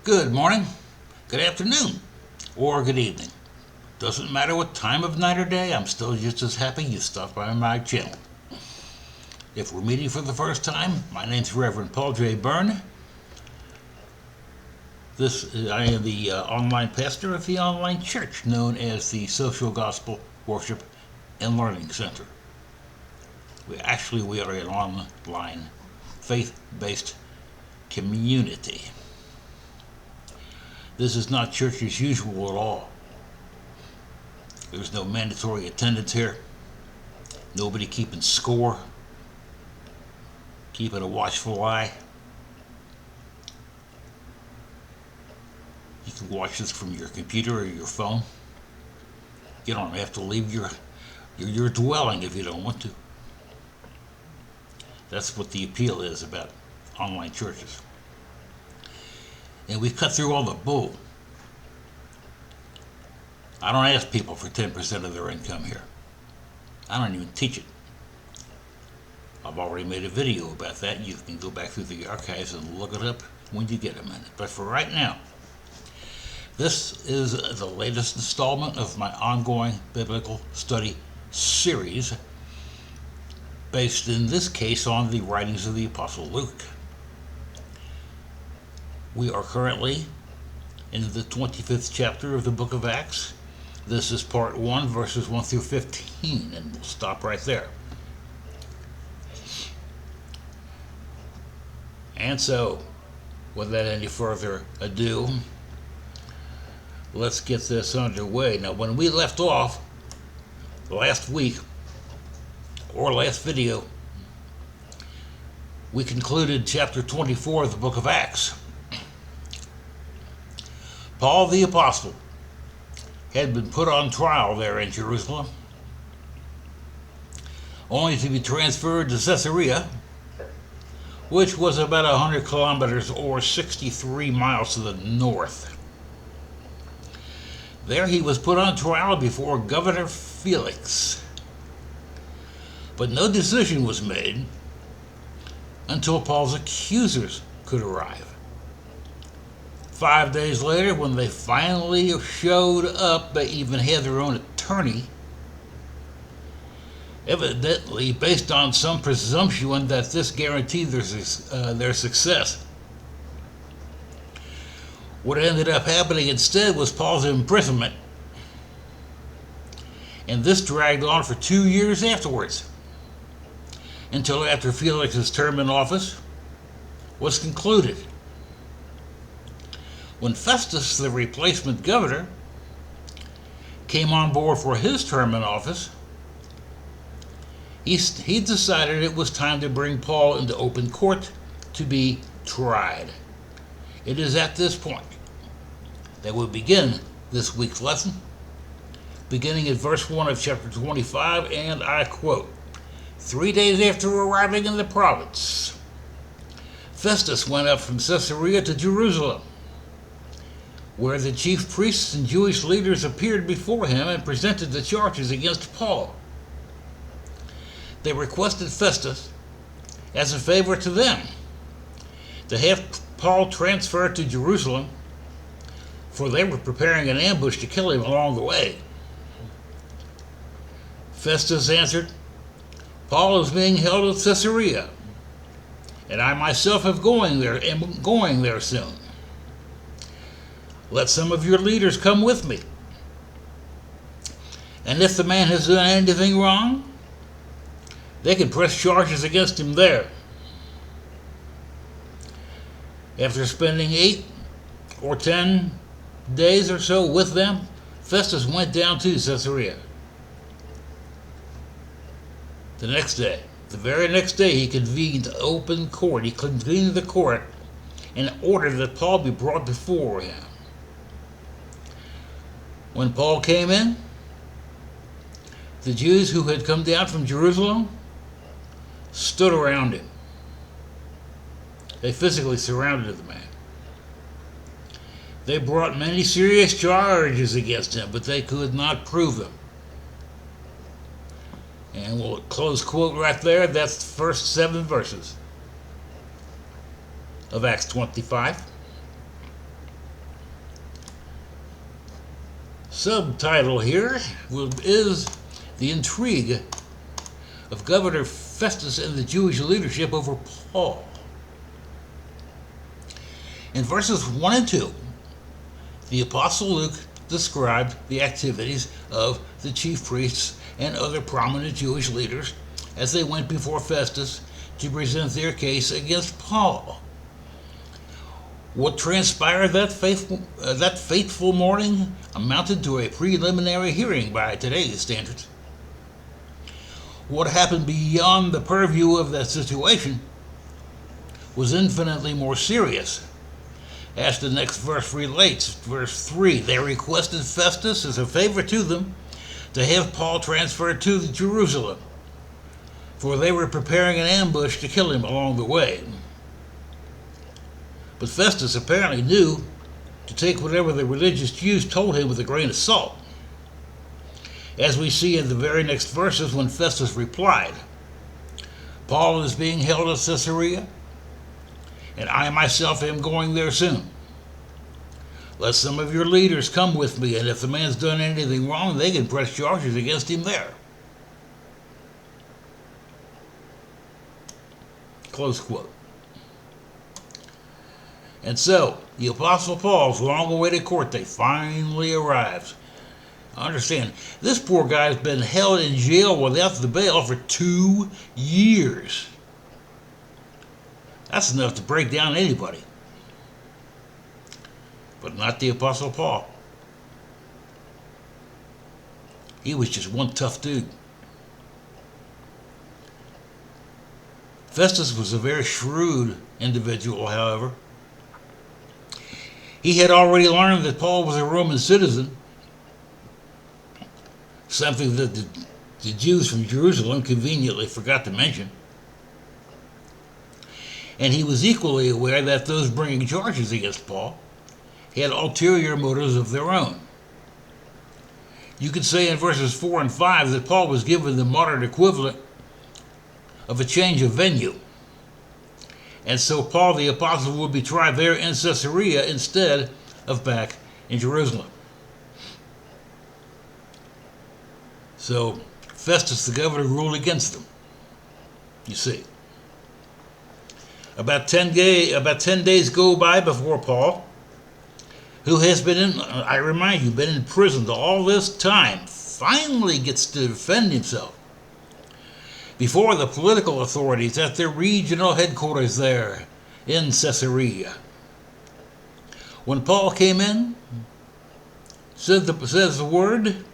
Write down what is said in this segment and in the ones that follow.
Good morning, good afternoon, or good evening. Doesn't matter what time of night or day, I'm still just as happy you stopped by my channel. If we're meeting for the first time, my name's Reverend Paul J. Bern. I am the online pastor of the online church known as the Social Gospel Worship and Learning Center. We are an online faith-based community. This is not church as usual at all. There's no mandatory attendance here. Nobody keeping score, keeping a watchful eye. You can watch this from your computer or your phone. You don't have to leave your dwelling if you don't want to. That's what the appeal is about online churches. And we've cut through all the bull. I don't ask people for 10% of their income here. I don't even teach it. I've already made a video about that. You can go back through the archives and look it up when you get a minute. But for right now, this is the latest installment of my ongoing biblical study series, based in this case on the writings of the Apostle Luke. We are currently in the 25th chapter of the book of Acts. This is part 1, verses 1 through 15, and we'll stop right there. And so, without any further ado, let's get this underway. Now, when we left off last week, or last video, we concluded chapter 24 of the book of Acts. Paul the Apostle had been put on trial there in Jerusalem, only to be transferred to Caesarea, which was about 100 kilometers or 63 miles to the north. There he was put on trial before Governor Felix. But no decision was made until Paul's accusers could arrive. 5 days later, when they finally showed up, they even had their own attorney, evidently based on some presumption that this guaranteed their success. What ended up happening instead was Paul's imprisonment, and this dragged on for 2 years afterwards, until after Felix's term in office was concluded. When Festus, the replacement governor, came on board for his term in office, he decided it was time to bring Paul into open court to be tried. It is at this point that we begin this week's lesson, beginning at verse 1 of chapter 25, and I quote, 3 days after arriving in the province, Festus went up from Caesarea to Jerusalem, where the chief priests and Jewish leaders appeared before him and presented the charges against Paul. They requested Festus, as a favor to them, to have Paul transferred to Jerusalem, for they were preparing an ambush to kill him along the way. Festus answered, Paul is being held at Caesarea, and I myself am going there soon. Let some of your leaders come with me. And if the man has done anything wrong, they can press charges against him there. After spending 8 or 10 days or so with them, Festus went down to Caesarea. The very next day, he convened open court. He convened the court and ordered that Paul be brought before him. When Paul came in, the Jews who had come down from Jerusalem stood around him. They physically surrounded the man. They brought many serious charges against him, but they could not prove them. And we'll close quote right there. That's the first 7 verses of Acts 25. subtitle here is The Intrigue of Governor Festus and the Jewish Leadership over Paul. In verses 1 and 2, the Apostle Luke described the activities of the chief priests and other prominent Jewish leaders as they went before Festus to present their case against Paul. What transpired that fateful morning amounted to a preliminary hearing by today's standards. What happened beyond the purview of that situation was infinitely more serious. As the next verse relates, verse 3, they requested Festus as a favor to them to have Paul transferred to Jerusalem, for they were preparing an ambush to kill him along the way. But Festus apparently knew to take whatever the religious Jews told him with a grain of salt. As we see in the very next verses when Festus replied, Paul is being held at Caesarea, and I myself am going there soon. Let some of your leaders come with me, and if the man's done anything wrong, they can press charges against him there. Close quote. And so, the Apostle Paul's long-awaited court date finally arrives. Understand, this poor guy's been held in jail without the bail for 2 years. That's enough to break down anybody. But not the Apostle Paul. He was just one tough dude. Festus was a very shrewd individual, however. He had already learned that Paul was a Roman citizen, something that the Jews from Jerusalem conveniently forgot to mention. And he was equally aware that those bringing charges against Paul had ulterior motives of their own. You could say in verses 4 and 5 that Paul was given the modern equivalent of a change of venue. And so Paul the Apostle would be tried there in Caesarea instead of back in Jerusalem. So Festus the governor ruled against them, you see. About 10 days go by before Paul, who has been I remind you, been in prison all this time, finally gets to defend himself before the political authorities at their regional headquarters there in Caesarea. When Paul came in, says the word,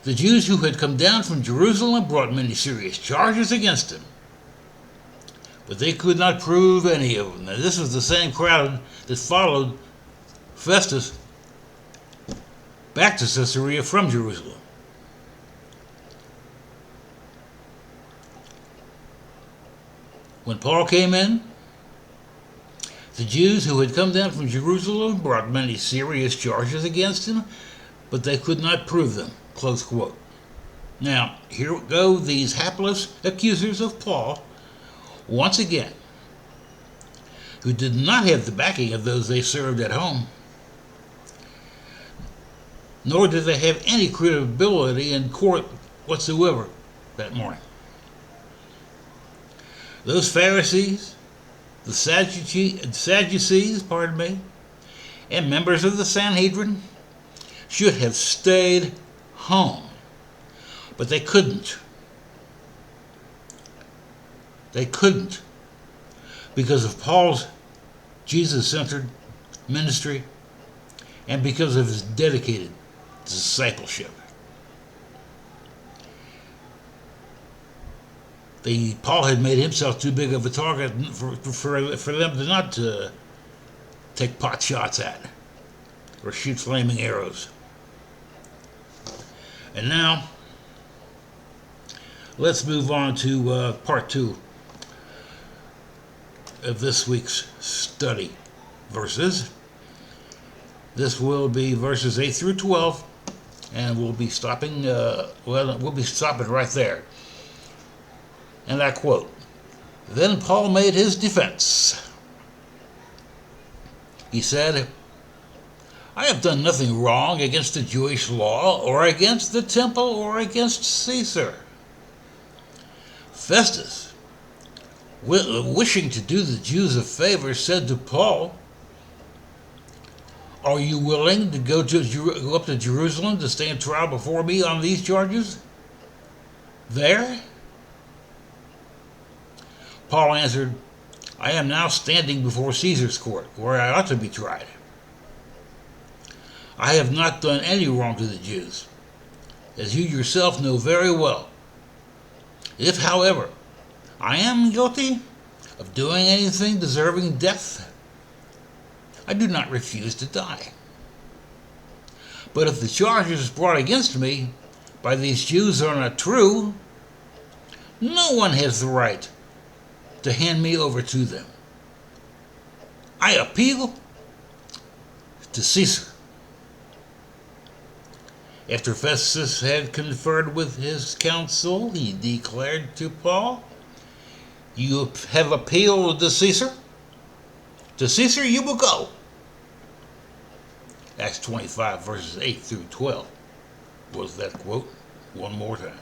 the Jews who had come down from Jerusalem brought many serious charges against him, but they could not prove any of them. Now, this was the same crowd that followed Festus back to Caesarea from Jerusalem. When Paul came in, the Jews who had come down from Jerusalem brought many serious charges against him, but they could not prove them. Close quote. Now, here go these hapless accusers of Paul, once again, who did not have the backing of those they served at home, nor did they have any credibility in court whatsoever that morning. Those Pharisees, the Sadducees, and members of the Sanhedrin should have stayed home, but they couldn't. They couldn't because of Paul's Jesus-centered ministry and because of his dedicated discipleship. Paul had made himself too big of a target for them to not take pot shots at or shoot flaming arrows. And now, let's move on to part 2 of this week's study verses. This will be verses 8 through 12, and we'll be stopping. We'll be stopping right there. And I quote, "Then Paul made his defense. He said, I have done nothing wrong against the Jewish law or against the temple or against Caesar. Festus, wishing to do the Jews a favor, said to Paul, "Are you willing to go up to Jerusalem to stand trial before me on these charges?" There? Paul answered, "I am now standing before Caesar's court, where I ought to be tried. I have not done any wrong to the Jews, as you yourself know very well. If, however, I am guilty of doing anything deserving death, I do not refuse to die. But if the charges brought against me by these Jews are not true, no one has the right to hand me over to them. I appeal to Caesar." After Festus had conferred with his council, he declared to Paul, "You have appealed to Caesar? To Caesar you will go." Acts 25, verses 8 through 12 was that quote. One more time.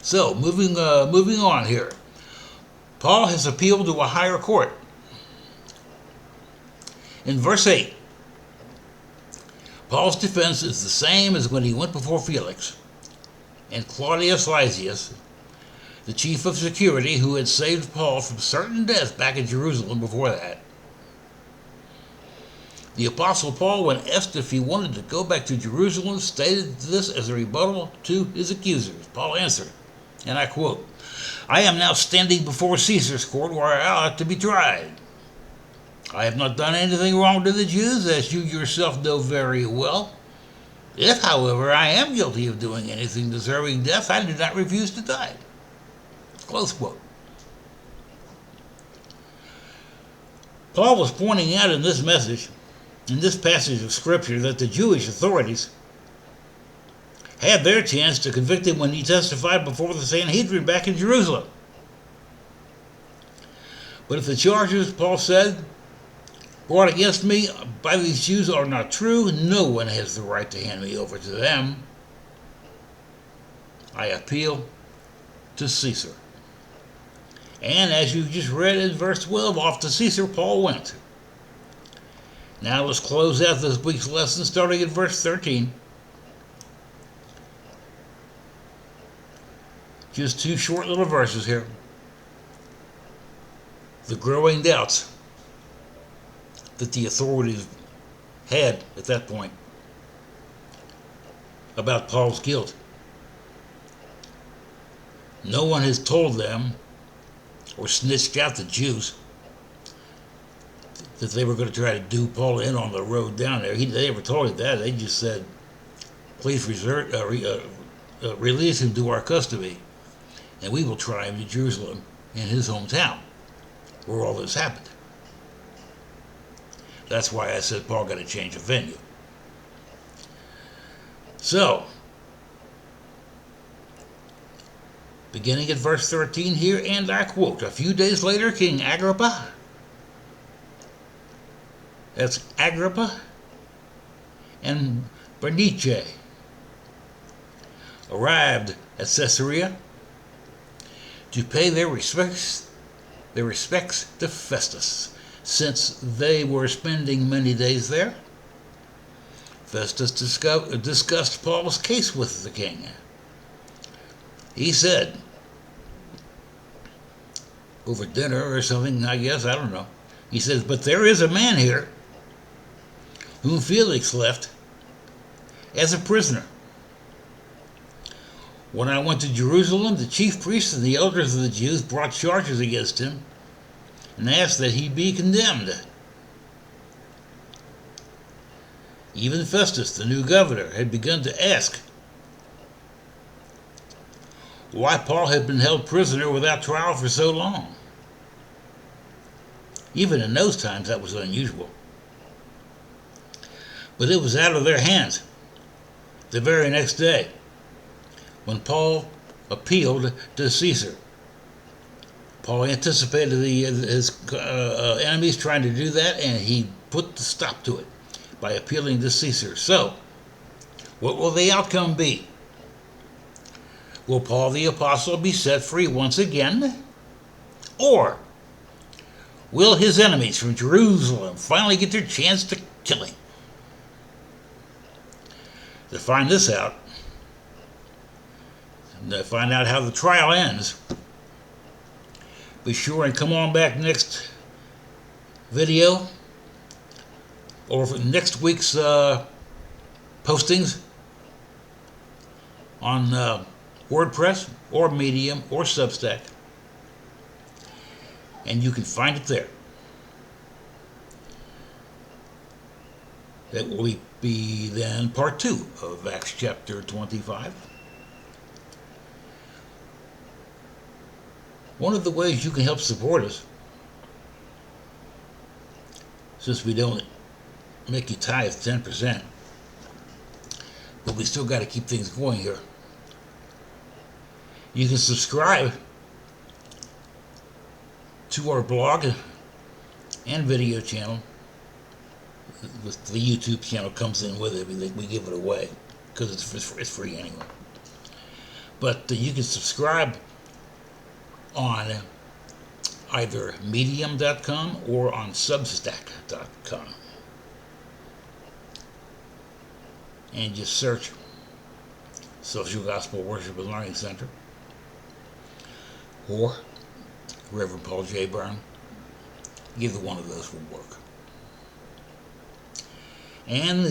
So, moving on here. Paul has appealed to a higher court. In verse 8, Paul's defense is the same as when he went before Felix and Claudius Lysias, the chief of security who had saved Paul from certain death back in Jerusalem before that. The Apostle Paul, when asked if he wanted to go back to Jerusalem, stated this as a rebuttal to his accusers. Paul answered, and I quote, "I am now standing before Caesar's court where I ought to be tried. I have not done anything wrong to the Jews, as you yourself know very well. If, however, I am guilty of doing anything deserving death, I do not refuse to die." Close quote. Paul was pointing out in this passage of Scripture, that the Jewish authorities had their chance to convict him when he testified before the Sanhedrin back in Jerusalem. But if the charges, Paul said, brought against me by these Jews are not true, no one has the right to hand me over to them. I appeal to Caesar. And as you just read in verse 12, off to Caesar Paul went. Now let's close out this week's lesson starting at verse 13. Just two short little verses here. The growing doubts that the authorities had at that point about Paul's guilt. No one has told them or snitched out the Jews that they were going to try to do Paul in on the road down there. They never told him that. They just said, "Please release him to our custody, and we will try him in Jerusalem, in his hometown, where all this happened." That's why I said Paul got to change of venue. So, beginning at verse 13 here, and I quote, "A few days later, King Agrippa," that's Agrippa and Bernice, arrived at Caesarea to pay their respects to Festus, since they were spending many days there. Festus discussed Paul's case with the king. He said, over dinner or something, I guess, I don't know. He says, "But there is a man here whom Felix left as a prisoner. When I went to Jerusalem, the chief priests and the elders of the Jews brought charges against him and asked that he be condemned. Even Festus, the new governor, had begun to ask why Paul had been held prisoner without trial for so long. Even in those times, that was unusual. But it was out of their hands the very next day when Paul appealed to Caesar. Paul anticipated his enemies trying to do that, and he put the stop to it by appealing to Caesar. So, what will the outcome be? Will Paul the Apostle be set free once again? Or will his enemies from Jerusalem finally get their chance to kill him? To find this out, and to find out how the trial ends, be sure and come on back next video or for next week's postings on WordPress or Medium or Substack, and you can find it there. That will be then part 2 of Acts chapter 25. One of the ways you can help support us, since we don't make you tithe 10%, but we still got to keep things going here, you can subscribe to our blog and video channel. The YouTube channel comes in with it. We give it away because it's free anyway. But you can subscribe on either medium.com or on substack.com, and just search Social Gospel Worship and Learning Center or Reverend Paul J. Bern. Either one of those will work. And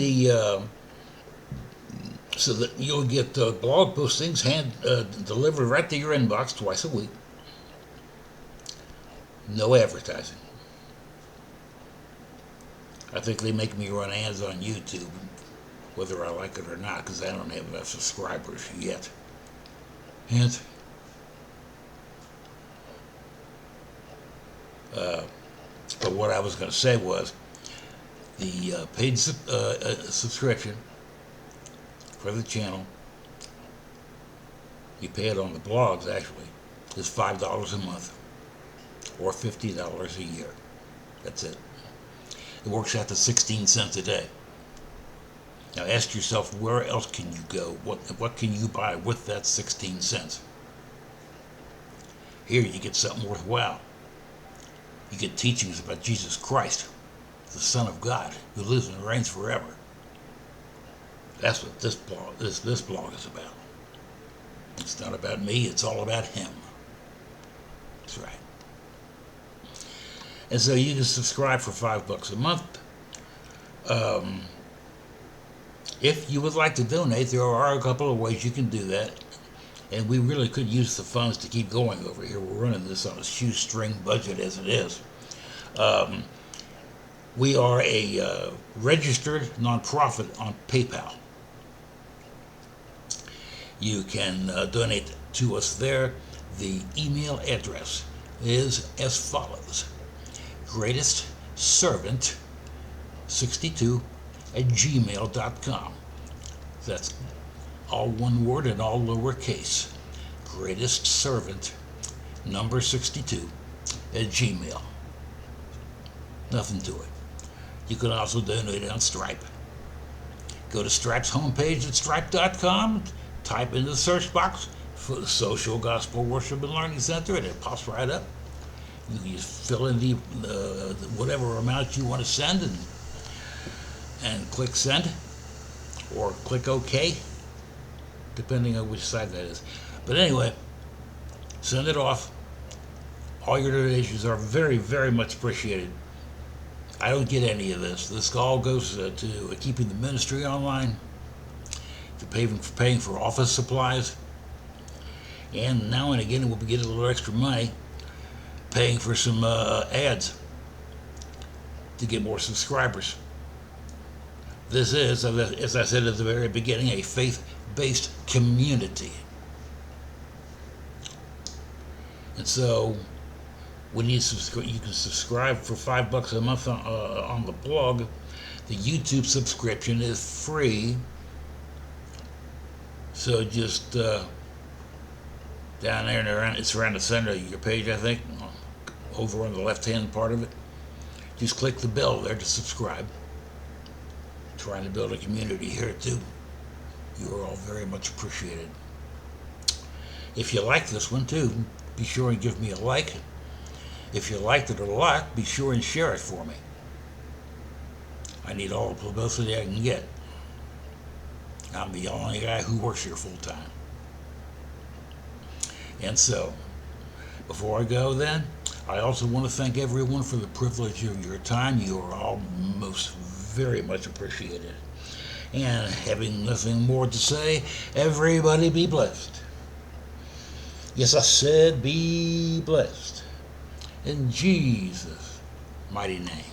so that you'll get blog postings delivered right to your inbox twice a week. No advertising. I think they make me run ads on YouTube, whether I like it or not, because I don't have enough subscribers yet. And but what I was going to say was the paid subscription for the channel, you pay it on the blogs actually, is $5 a month or $50 a year. That's it. It works out to 16 cents a day. Now ask yourself, where else can you go? What can you buy with that 16 cents? Here you get something worthwhile. You get teachings about Jesus Christ, the Son of God, who lives and reigns forever. That's what this blog is about. It's not about me, it's all about him. That's right. And so you can subscribe for $5 a month. If you would like to donate, there are a couple of ways you can do that. And we really could use the funds to keep going over here. We're running this on a shoestring budget as it is. We are a registered nonprofit on PayPal. You can donate to us there. The email address is as follows: greatestservant62@gmail.com. That's all one word and all lowercase. greatestservant62@gmail. Nothing to it. You can also donate on Stripe. Go to Stripe's homepage at stripe.com, type into the search box for the Social Gospel Worship and Learning Center, and it pops right up. You can just fill in the whatever amount you want to send and click send or click OK, depending on which side that is. But anyway, send it off. All your donations are very, very much appreciated. I don't get any of this. This all goes to keeping the ministry online, to paying for office supplies, and now and again we'll be getting a little extra money paying for some ads to get more subscribers. This is, as I said at the very beginning, a faith-based community. And so when you can subscribe for $5 a month on the blog. The YouTube subscription is free. So just down there and around, it's around the center of your page, I think, over on the left-hand part of it. Just click the bell there to subscribe. trying to build a community here too. You are all very much appreciated. If you like this one too, be sure and give me a like. If you liked it a lot, be sure and share it for me. I need all the publicity I can get. I'm the only guy who works here full time. And so, before I go then, I also want to thank everyone for the privilege of your time. You are all most very much appreciated. And having nothing more to say, everybody be blessed. Yes, I said be blessed. In Jesus' mighty name.